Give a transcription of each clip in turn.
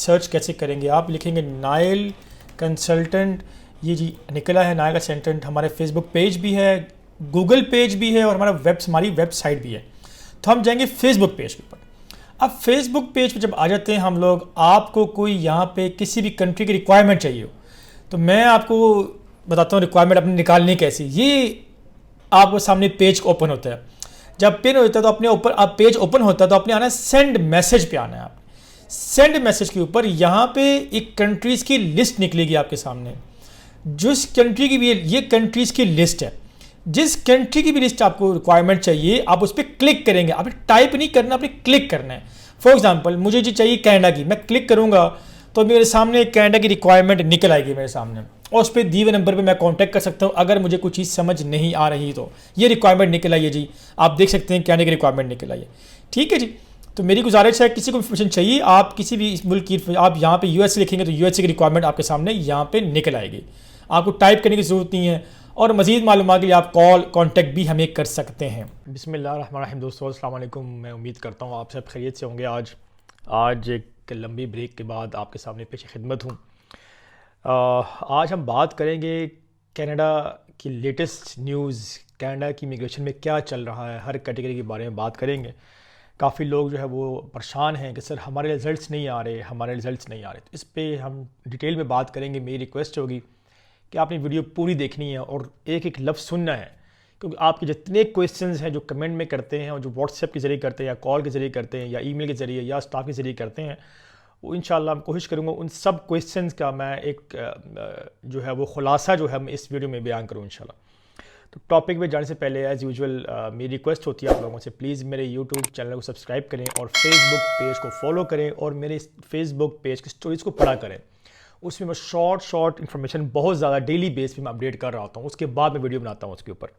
Search कैसे करेंगे। आप लिखेंगे नाइल कंसल्टेंट, ये जी निकला है नाइल कंसल्टेंट। हमारे फेसबुक पेज भी है, गूगल पेज भी है और हमारी वेबसाइट भी है। तो हम जाएंगे फेसबुक पेज के ऊपर। अब फेसबुक पेज पे जब आ जाते हैं हम लोग, आपको कोई यहाँ पे किसी भी कंट्री की रिक्वायरमेंट चाहिए हो तो मैं आपको बताता हूँ रिक्वायरमेंट अपनी निकालनी कैसी। ये आपको सामने पेज ओपन होता है, जब पेन होता है तो अपने ऊपर आप पेज ओपन होता है तो अपने आना है सेंड मैसेज पे आना है। आप सेंड मैसेज के ऊपर यहाँ पे एक कंट्रीज़ की लिस्ट निकलेगी आपके सामने। जिस कंट्री की भी ये कंट्रीज़ की लिस्ट है, जिस कंट्री की भी लिस्ट आपको रिक्वायरमेंट चाहिए आप उस पर क्लिक करेंगे। आपने टाइप नहीं करना, आपने क्लिक करना है। फॉर एग्जांपल मुझे जी चाहिए कनाडा की, मैं क्लिक करूंगा तो मेरे सामने कनाडा की रिक्वायरमेंट निकल आएगी मेरे सामने और उस पर दिए हुए नंबर पे मैं कांटेक्ट कर सकता हूँ अगर मुझे कोई चीज़ समझ नहीं आ रही तो। ये रिक्वायरमेंट निकल आई है जी, आप देख सकते हैं कनाडा की रिक्वायरमेंट निकल आई है। ठीक है जी, तो मेरी गुजारिश है किसी को इन्फॉर्मेशन चाहिए आप किसी भी इस मुल्क की, आप यहाँ पे यूएसए लिखेंगे तो यूएसए की रिक्वायरमेंट आपके सामने यहाँ पे निकल आएगी। आपको टाइप करने की ज़रूरत नहीं है और मज़ीद मालूमात के लिए आप कॉल कॉन्टैक्ट भी हमें कर सकते हैं। बिस्मिल्लाहिर्रहमानिर्रहीम। दोस्तों अस्सलाम वालेकुम, मैं उम्मीद करता हूँ आप सब खैरियत से होंगे। आज एक लंबी ब्रेक के बाद आपके सामने पेश खिदमत हूँ। आज हम बात करेंगे कनाडा की लेटेस्ट न्यूज़, कनाडा की इमिग्रेशन में क्या चल रहा है, हर कैटेगरी के बारे में बात करेंगे। काफ़ी लोग जो है वो परेशान हैं कि सर हमारे रिज़ल्ट्स नहीं आ रहे, हमारे रिज़ल्ट्स नहीं आ रहे। तो इस पर हम डिटेल में बात करेंगे। मेरी रिक्वेस्ट होगी कि आपने वीडियो पूरी देखनी है और एक एक लफ्ज़ सुनना है, क्योंकि आपके जितने क्वेश्चंस हैं जो कमेंट में करते हैं और जो व्हाट्सएप के ज़रिए करते हैं या कॉल के ज़रिए करते हैं या ईमेल के ज़रिए या स्टाफ के ज़रिए करते हैं, वो इंशाल्लाह मैं कोशिश करूँगा उन सब क्वेश्चंस का मैं एक जो है वो ख़ुलासा जो है मैं इस वीडियो में बयान करूँ इंशाल्लाह। तो टॉपिक में जाने से पहले एज़ यूजुअल मेरी रिक्वेस्ट होती है आप लोगों से, प्लीज़ मेरे यूट्यूब चैनल को सब्सक्राइब करें और फेसबुक पेज को फॉलो करें और मेरे फेसबुक पेज की स्टोरीज़ को पढ़ा करें। उसमें मैं शॉर्ट इन्फॉर्मेशन बहुत ज़्यादा डेली बेस पे मैं अपडेट कर रहा होता हूँ, उसके बाद मैं वीडियो बनाता हूँ उसके ऊपर।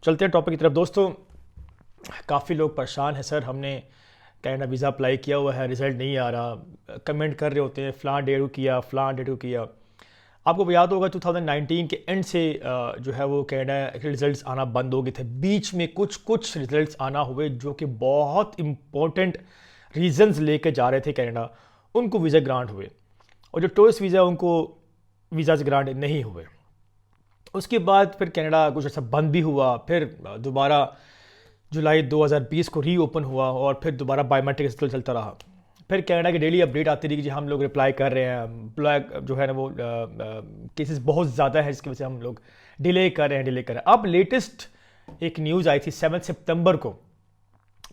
चलते हैं टॉपिक की तरफ। दोस्तों काफ़ी लोग परेशान हैं, सर हमने कनाडा वीज़ा अप्लाई किया हुआ है, रिज़ल्ट नहीं आ रहा, कमेंट कर रहे होते हैं फ़लाँ डेट को किया, फ़लाँ डेट को किया। आपको याद होगा 2019 के एंड से जो है वो कनाडा के रिज़ल्ट्स आना बंद हो गए थे। बीच में कुछ रिज़ल्ट्स आना हुए जो कि बहुत इंपॉर्टेंट रीज़न्स लेके जा रहे थे कनाडा, उनको वीज़ा ग्रांट हुए और जो टूरिस्ट वीज़ा उनको वीज़ा से ग्रांट नहीं हुए। उसके बाद फिर कनाडा कुछ ऐसा बंद भी हुआ, फिर दोबारा जुलाई 2020 को रीओपन हुआ और फिर दोबारा बायोमेट्रिक सिस्टम चलता रहा। फिर कनाडा की डेली अपडेट आती रही कि जी हम लोग रिप्लाई कर रहे हैं, ब्लैक जो है ना वो केसेस बहुत ज़्यादा है जिसकी वजह से हम लोग डिले कर रहे हैं। अब लेटेस्ट एक न्यूज़ आई थी 7 सितंबर को,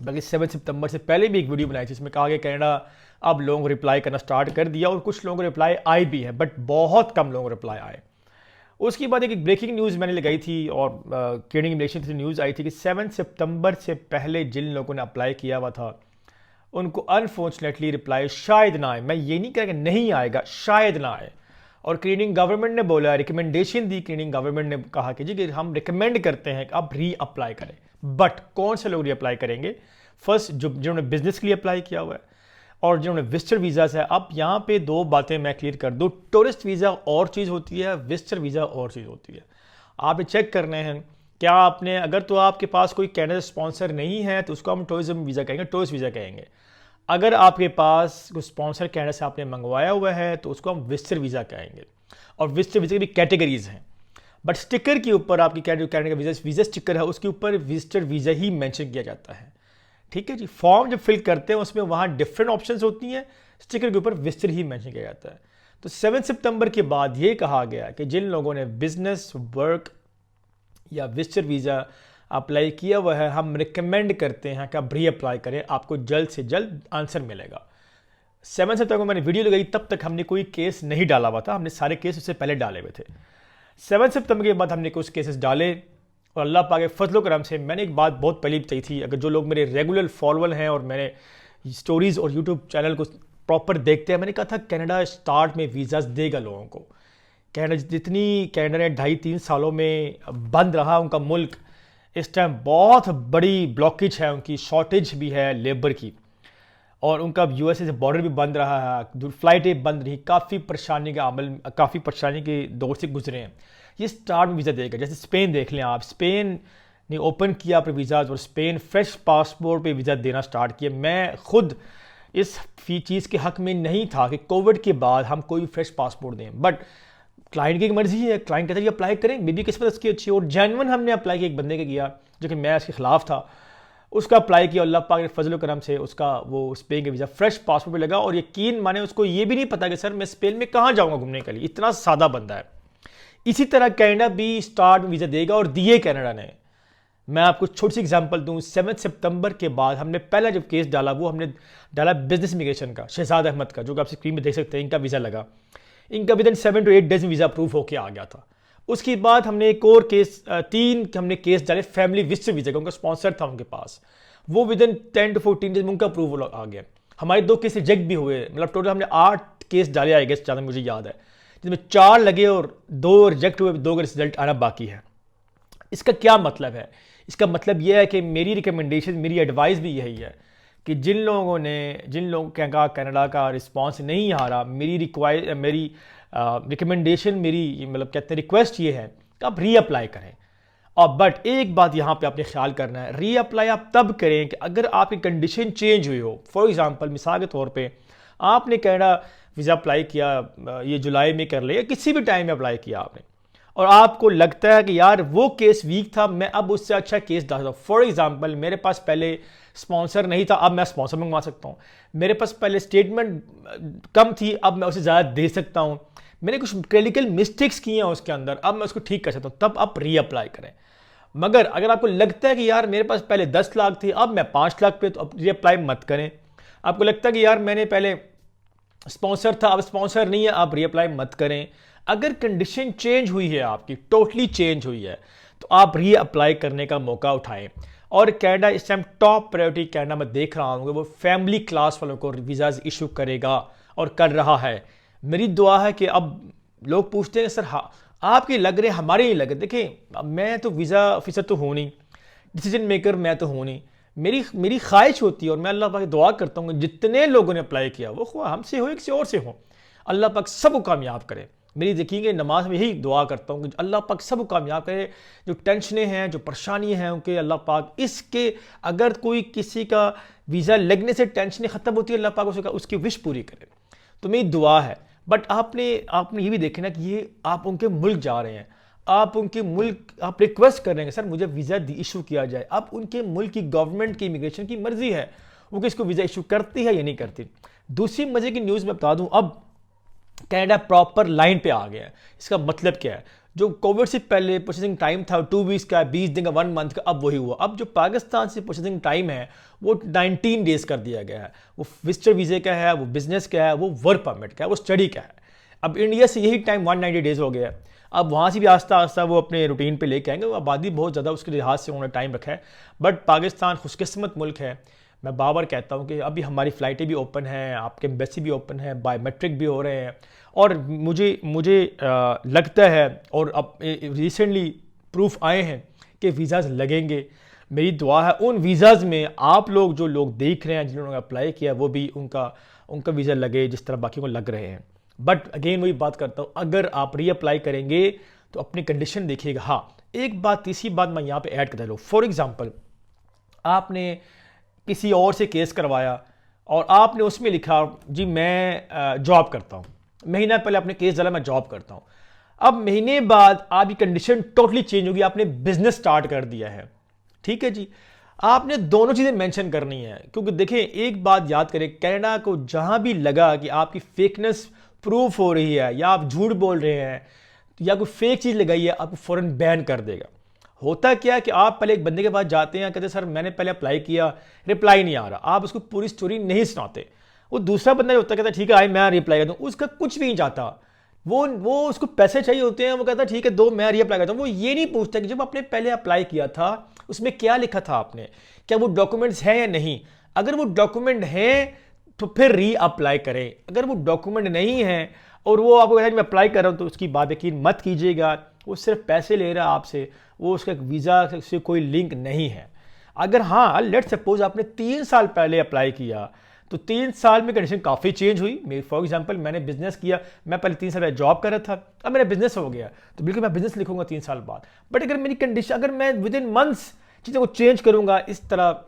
बल्कि 7 सितंबर से पहले भी एक वीडियो बनाई थी, इसमें कहा गया कनाडा अब लोगों को रिप्लाई करना स्टार्ट कर दिया और कुछ लोगों को रिप्लाई आई भी है, बट बहुत कम लोगों को रिप्लाई आए। उसके बाद एक ब्रेकिंग न्यूज़ मैंने लगाई थी और कैनेडियन इमिग्रेशन से न्यूज़ आई थी कि 7 सितंबर से पहले जिन लोगों ने अप्लाई किया हुआ था उनको अनफॉर्चुनेटली रिप्लाई शायद ना आए। मैं ये नहीं कह रहा कि नहीं आएगा, शायद ना आए। और कैनेडियन गवर्नमेंट ने बोला, रिकमेंडेशन दी, कैनेडियन गवर्नमेंट ने कहा कि जी कि हम रिकमेंड करते हैं कि आप री अप्लाई करें। बट कौन से लोग री अप्लाई करेंगे? फर्स्ट जिन्होंने बिजनेस के लिए अप्लाई किया हुआ है और जिन्होंने विजिटर वीज़ा है। अब यहाँ पे दो बातें मैं क्लियर कर दूँ, टूरिस्ट वीज़ा और चीज़ होती है, विजिटर वीज़ा और चीज़ होती है। आपने चेक करने हैं क्या आपने, अगर तो आपके पास कोई कैनेडा स्पॉन्सर नहीं है तो उसको हम टूरिज्म वीज़ा कहेंगे, टूरिस्ट वीज़ा कहेंगे। अगर आपके पास कोई स्पॉन्सर कैनेडा से आपने मंगवाया हुआ है तो उसको हम विजिटर वीज़ा कहेंगे। और विजिटर वीज़ा की भी कैटेगरीज हैं, बट स्टिकर के ऊपर आपकी कैनेडा का वीज़ा स्टिकर है उसके ऊपर विजिटर वीज़ा ही मैंशन किया जाता है। ठीक है जी, फॉर्म जब फिल करते हैं उसमें वहाँ डिफरेंट ऑप्शंस होती हैं, स्टिकर के ऊपर विजिटर ही मेंशन किया जाता है। तो 7 सितंबर के बाद ये कहा गया कि जिन लोगों ने बिजनेस, वर्क या विजिटर वीज़ा अप्लाई किया हुआ है, हम रिकमेंड करते हैं कि आप री अप्लाई करें, आपको जल्द से जल्द आंसर मिलेगा। 7 सितंबर को मैंने वीडियो लगाई, तब तक हमने कोई केस नहीं डाला हुआ था, हमने सारे केस उससे पहले डाले हुए थे। 7 सितंबर के बाद हमने कुछ केसेस डाले और अल्लाह पाक के फजल करम से मैंने एक बात बहुत पहले बताई थी, अगर जो लोग मेरे रेगुलर फॉलोअर हैं और मेरे स्टोरीज़ और यूट्यूब चैनल को प्रॉपर देखते हैं, मैंने कहा था कनाडा स्टार्ट में वीज़ाज देगा लोगों को। कनाडा जितनी कनाडा ने 2.5-3 सालों में बंद रहा उनका मुल्क, इस टाइम बहुत बड़ी ब्लॉकेज है, उनकी शॉर्टेज भी है लेबर की, और उनका यूएसए से बॉर्डर भी बंद रहा है, फ्लाइटें बंद रही, काफ़ी परेशानी के दौर से गुजरे हैं। ये स्टार्ट में वीज़ा देगा। जैसे स्पेन देख लें आप, स्पेन ने ओपन किया अपने वीज़ाज और स्पेन फ्रेश पासपोर्ट पे वीज़ा देना स्टार्ट किया। मैं खुद इस चीज़ के हक में नहीं था कि कोविड के बाद हम कोई भी फ्रेश पासपोर्ट दें, बट क्लाइंट की मर्जी है, क्लाइंट कहता है कि अप्लाई करें, मे बी किस्मत उसकी अच्छी, और जेन्युइन हमने अप्लाई किया, एक बंदे का किया जो कि मैं इसके खिलाफ था, उसका अप्लाई किया, अल्लाह पाक ने फजल करम से उसका वो स्पेन का वीज़ा फ्रेश पासपोर्ट पे लगा, और यकीन माने उसको ये भी नहीं पता कि सर मैं स्पेन में कहाँ जाऊँगा घूमने के लिए, इतना सादा बंदा है। इसी तरह कनाडा भी स्टार्ट वीज़ा देगा, और दिए कनाडा ने। मैं आपको छोटी सी एग्जांपल दूं, 7 सितंबर के बाद हमने पहला जब केस डाला वो हमने डाला बिजनेस इमिग्रेशन का, शहजाद अहमद का, जो कि आप स्क्रीन में देख सकते हैं। इनका वीज़ा लगा, इनका विद इन 7 to 8 डेज में वीज़ा अप्रूव होकर आ गया था। उसके बाद हमने एक और केस, 3 हमने केस डाले फैमिली विजिटर वीज़ा का, उनका स्पॉन्सर था उनके पास, वो विद इन 10 to 14 डेज में उनका अप्रूवल आ गया। हमारे 2 केस रिजेक्ट भी हुए, मतलब टोटल हमने 8 केस डाले आई गेस, ज़्यादा मुझे याद है, जिसमें 4 लगे और 2 रिजेक्ट हुए, 2 का रिजल्ट आना बाकी है। इसका क्या मतलब है? इसका मतलब यह है कि मेरी रिकमेंडेशन, मेरी एडवाइस भी यही है कि जिन लोगों का कनाडा का रिस्पांस नहीं आ रहा, मेरी रिकमेंडेशन, मेरी मतलब कहते हैं रिक्वेस्ट ये है कि आप रीअप्लाई करें। और बट एक बात यहाँ पे आपने ख्याल करना है, रीअप्लाई आप तब करें कि अगर आपकी कंडीशन चेंज हुई हो। फॉर एग्जांपल, मिसाल के तौर पे आपने कनाडा वीज़ा अप्लाई किया, ये जुलाई में कर लिया, किसी भी टाइम में अप्लाई किया आपने, और आपको लगता है कि यार वो केस वीक था, मैं अब उससे अच्छा केस डाल सकता हूँ। फॉर एग्जांपल, मेरे पास पहले स्पॉन्सर नहीं था, अब मैं स्पॉन्सर मंगवा सकता हूँ। मेरे पास पहले स्टेटमेंट कम थी, अब मैं उसे ज़्यादा दे सकता हूँ। मैंने कुछ क्रिटिकल मिस्टेक्स किए हैं उसके अंदर, अब मैं उसको ठीक कर सकता हूँ, तब आप रीअप्लाई करें। मगर अगर आपको लगता है कि यार मेरे पास पहले 10 लाख थे, अब मैं 5 लाख पे, तो अब रीअप्लाई मत करें। आपको लगता है कि यार मैंने पहले स्पॉन्सर था, अब स्पॉन्सर नहीं है, आप रीअप्लाई मत करें। अगर कंडीशन चेंज हुई है आपकी, टोटली चेंज हुई है, तो आप रीअप्लाई करने का मौका उठाएं। और कनाडा इस टाइम टॉप प्रायोरिटी कनाडा में देख रहा हूँ कि वो फैमिली क्लास वालों को वीज़ाज इशू करेगा और कर रहा है। मेरी दुआ है कि अब लोग पूछते हैं सर हाँ आपके लग रहे, हमारे नहीं लगे। देखिए मैं तो वीज़ा ऑफिसर तो हूँ नहीं, डिसीजन मेकर मैं तो हूँ नहीं, मेरी ख्वाहिश होती है और मैं अल्लाह पाक दुआ करता हूँ जितने लोगों ने अप्लाई किया वो ख्वाह हमसे हो या किसी और से हो, अल्लाह पाक सबको कामयाब करे। मेरी देखिए नमाज में यही दुआ करता हूँ कि अल्लाह पाक सबको कामयाब करे। जो टेंशनें हैं, जो परेशानी हैं, उनके अल्लाह पाक इसके, अगर कोई किसी का वीज़ा लगने से टेंशनें ख़त्म होती है, अल्लाह पाक उसकी विश पूरी करे, तो मेरी दुआ है। बट आपने ये भी देखना कि ये आप उनके मुल्क जा रहे हैं, आप उनके मुल्क आप रिक्वेस्ट कर रहे हैं सर मुझे वीज़ा इशू किया जाए। अब उनके मुल्क की गवर्नमेंट की इमिग्रेशन की मर्जी है वो किसको वीज़ा इशू करती है या नहीं करती। दूसरी मजे की न्यूज़ मैं बता दूं, अब कनाडा प्रॉपर लाइन पे आ गया है। इसका मतलब क्या है, जो कोविड से पहले प्रोसेसिंग टाइम था 2 वीक्स का, 20 दिन का, 1 मंथ का, अब वही हुआ। अब जो पाकिस्तान से प्रोसेसिंग टाइम है वो 19 डेज कर दिया गया है। वो विजिटर वीज़े का है, वो बिजनेस का है, वो वर्क परमिट का है, वो स्टडी का है। अब इंडिया से यही टाइम 190 डेज हो गया है। अब वहाँ से भी आस्ता आस्ता वो अपने रूटीन पे लेके आएंगे। वो आबादी बहुत ज़्यादा, उसके लिहाज से उन्होंने टाइम रखा है। बट पाकिस्तान खुशकिस्मत मुल्क है। मैं बार कहता हूँ कि अभी हमारी फ़्लाइटें भी ओपन हैं, आपके एम्बेसी भी ओपन है, बायोमेट्रिक भी हो रहे हैं, और मुझे लगता है और अब रिसेंटली प्रूफ आए हैं कि वीज़ाज़ लगेंगे। मेरी दुआ है उन वीज़ाज़ में आप लोग, जो लोग देख रहे हैं, जिन्होंने अप्लाई किया, वो भी उनका वीज़ा लगे जिस तरह बाकी को लग रहे हैं। बट अगेन वही बात करता हूँ, अगर आप रीअप्लाई करेंगे तो अपनी कंडीशन देखिएगा। हाँ, एक बात, तीसरी बात मैं यहाँ पे ऐड करता हूँ। फॉर एग्जांपल, आपने किसी और से केस करवाया और आपने उसमें लिखा जी मैं जॉब करता हूँ, महीना पहले आपने केस डाला मैं जॉब करता हूँ। अब महीने बाद आपकी कंडीशन टोटली चेंज होगी, आपने बिजनेस स्टार्ट कर दिया है, ठीक है जी। आपने दोनों चीज़ें मेंशन करनी है, क्योंकि देखें एक बात याद करें, कनाडा को जहाँ भी लगा कि आपकी फेकनेस प्रूफ हो रही है या आप झूठ बोल रहे हैं या कोई फेक चीज़ लगाई है, आपको फ़ौरन बैन कर देगा। होता क्या है कि आप पहले एक बंदे के पास जाते हैं, कहते सर मैंने पहले अप्लाई किया, रिप्लाई नहीं आ रहा, आप उसको पूरी स्टोरी नहीं सुनाते। वो दूसरा बंदा जो होता है कहता ठीक है आई मैं रिप्लाई कर दूँ, उसका कुछ भी नहीं चाहता, वो उसको पैसे चाहिए होते हैं, वो कहता ठीक है दो मैं रीअप्लाई करता हूँ। वो ये नहीं पूछता कि जब आपने पहले अप्लाई किया था उसमें क्या लिखा था आपने, क्या वो डॉक्यूमेंट्स हैं या नहीं। अगर वो डॉक्यूमेंट हैं तो फिर रीअप्लाई करें, अगर वो डॉक्यूमेंट नहीं है और वो आपको कहता है मैं अप्लाई कर रहा हूँ, तो उसकी बात यकीन मत कीजिएगा। वो सिर्फ पैसे ले रहा है आपसे, वो उसका वीज़ा से कोई लिंक नहीं है। अगर हाँ लेट सपोज आपने 3 साल पहले अप्लाई किया, तो 3 साल में कंडीशन काफ़ी चेंज हुई। मेरी फॉर एग्जांपल मैंने बिजनेस किया, मैं पहले 3 साल पहले जॉब कर रहा था, अब मेरा बिजनेस हो गया, तो बिल्कुल मैं बिजनेस लिखूंगा 3 साल बाद। बट अगर मेरी कंडीशन, अगर मैं विद इन मंथ्स चीज़ों को चेंज करूंगा, इस तरह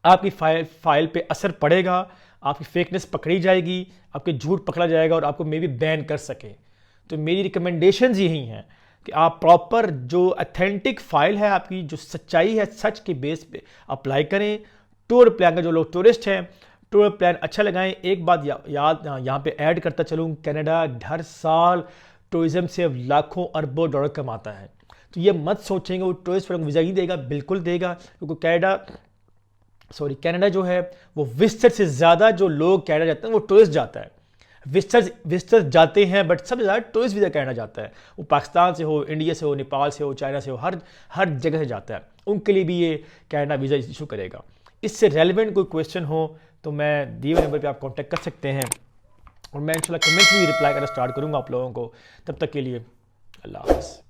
आपकी फाइल पे असर पड़ेगा, आपकी फेकनेस पकड़ी जाएगी, आपके झूठ पकड़ा जाएगा और आपको मे बी बैन कर सके। तो मेरी रिकमेंडेशंस यही हैं कि आप प्रॉपर जो अथेंटिक फाइल है आपकी, जो सच्चाई है, सच के बेस पे अप्लाई करें। टूर प्लान का जो लोग टूरिस्ट हैं, टूर प्लान अच्छा लगाएं। एक बात याद यहाँ पे ऐड करता चलूँ, कनाडा हर साल टूरिज्म से लाखों अरबों डॉलर कमाता है। तो ये मत सोचेंगे वो टूरिस्ट पर वीज़ा नहीं देगा, बिल्कुल देगा, क्योंकि कनाडा जो है वो विजिटर से ज़्यादा जो लोग कनाडा जाते हैं वो टूरिस्ट जाता है। विजिटर्स जाते हैं बट सबसे ज़्यादा टूरिस्ट वीज़ा कनाडा जाता है। वो पाकिस्तान से हो, इंडिया से हो, नेपाल से हो, चाइना से हो, हर जगह से जाता है। उनके लिए भी ये कनाडा वीज़ा इशू करेगा। इससे रेलिवेंट कोई क्वेश्चन हो तो मैं दिए हुए नंबर पे आप कांटेक्ट कर सकते हैं और मैं इंशाल्लाह कमेंट्स में रिप्लाई करना स्टार्ट करूँगा आप लोगों को। तब तक के लिए अल्लाह हाफ़िज़।